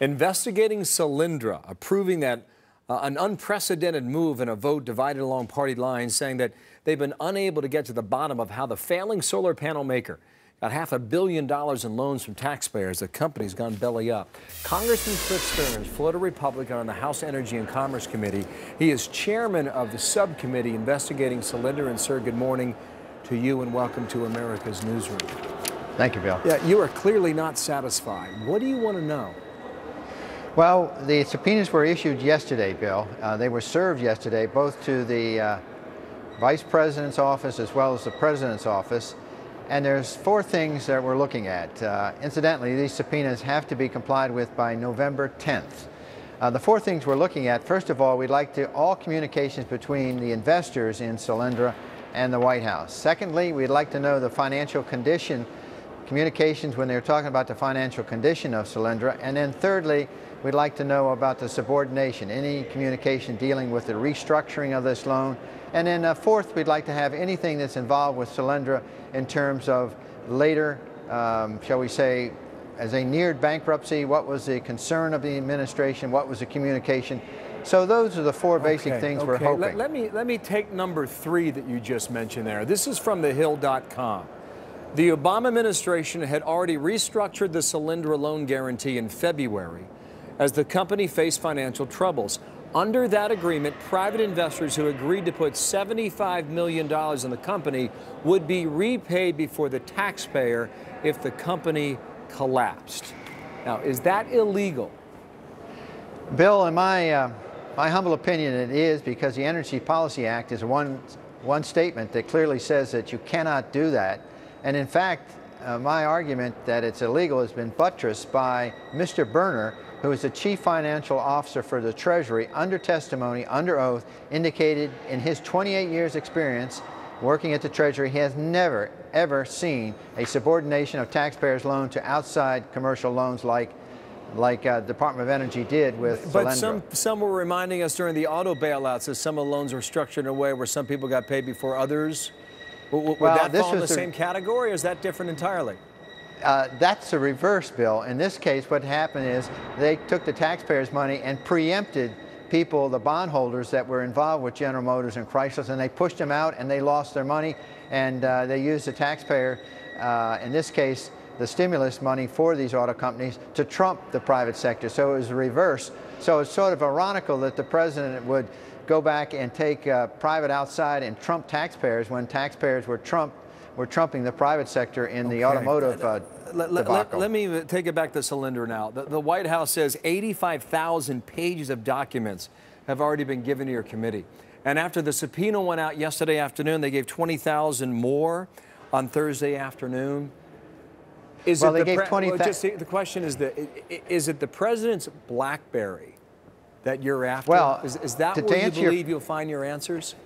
investigating Solyndra, approving that an unprecedented move in a vote divided along party lines, saying that they've been unable to get to the bottom of how the failing solar panel maker got $500 million in loans from taxpayers. The company's gone belly up. Congressman Cliff Stearns, Florida Republican on the House Energy and Commerce Committee. He is chairman of the subcommittee investigating Solyndra. And sir, good morning to you and welcome to America's Newsroom. Thank you, Bill. Yeah, you are clearly not satisfied. What do you want to know? Well, the subpoenas were issued yesterday, Bill. They were served yesterday, both to the Vice President's office as well as the President's office. And there's 4 things that we're looking at. Incidentally, these subpoenas have to be complied with by November 10th. The 4 things we're looking at, first of all, we'd like all communications between the investors in Solyndra and the White House. Secondly, we'd like to know the financial condition, communications when they're talking about the financial condition of Solyndra. And then thirdly, we'd like to know about the subordination, any communication dealing with the restructuring of this loan. And then fourth, we'd like to have anything that's involved with Solyndra in terms of later, shall we say, as they neared bankruptcy, what was the concern of the administration, what was the communication. So those are the 4 basic things we're hoping. Let me take number 3 that you just mentioned there. This is from thehill.com. The Obama administration had already restructured the Solyndra loan guarantee in February as the company faced financial troubles. Under that agreement, private investors who agreed to put $75 million in the company would be repaid before the taxpayer if the company collapsed. Now, is that illegal? Bill, in my humble opinion, it is, because the Energy Policy Act is one statement that clearly says that you cannot do that. And in fact, my argument that it's illegal has been buttressed by Mr. Berner, who is the Chief Financial Officer for the Treasury, under testimony, under oath, indicated in his 28 years experience working at the Treasury, he has never, ever seen a subordination of taxpayers' loan to outside commercial loans like Department of Energy did with Solyndra. But some were reminding us during the auto bailouts that some of the loans were structured in a way where some people got paid before others. Would that fall in the same category, or is that different entirely? That's the reverse, Bill. In this case, what happened is they took the taxpayers' money and preempted people, the bondholders that were involved with General Motors and Chrysler, and they pushed them out and they lost their money, and they used the taxpayer, in this case, the stimulus money for these auto companies to trump the private sector. So it was the reverse. So it's sort of ironical that the president would go back and take private outside and trump taxpayers when taxpayers were trumping the private sector in the automotive debacle. Let me take it back to Solyndra now. The White House says 85,000 pages of documents have already been given to your committee. And after the subpoena went out yesterday afternoon, they gave 20,000 more on Thursday afternoon. Well, they gave 20,000. The question is, is it the president's BlackBerry that you're after? Well, is that where you believe you'll find your answers?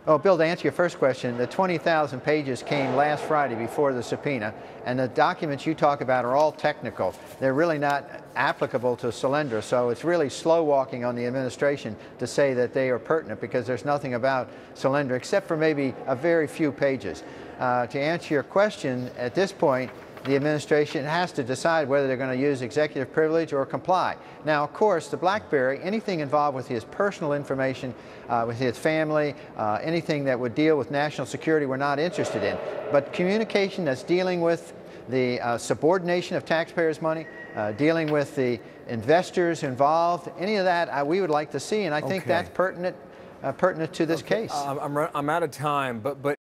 Oh, Bill, to answer your first question, the 20,000 pages came last Friday before the subpoena, and the documents you talk about are all technical. They're really not applicable to Solyndra, so it's really slow walking on the administration to say that they are pertinent, because there's nothing about Solyndra except for maybe a very few pages. To answer your question, at this point, the administration has to decide whether they're going to use executive privilege or comply. Now, of course, the BlackBerry, anything involved with his personal information, with his family, anything that would deal with national security, we're not interested in. But communication that's dealing with the subordination of taxpayers' money, dealing with the investors involved, any of that we would like to see, and I think that's pertinent to this case. I'm out of time, but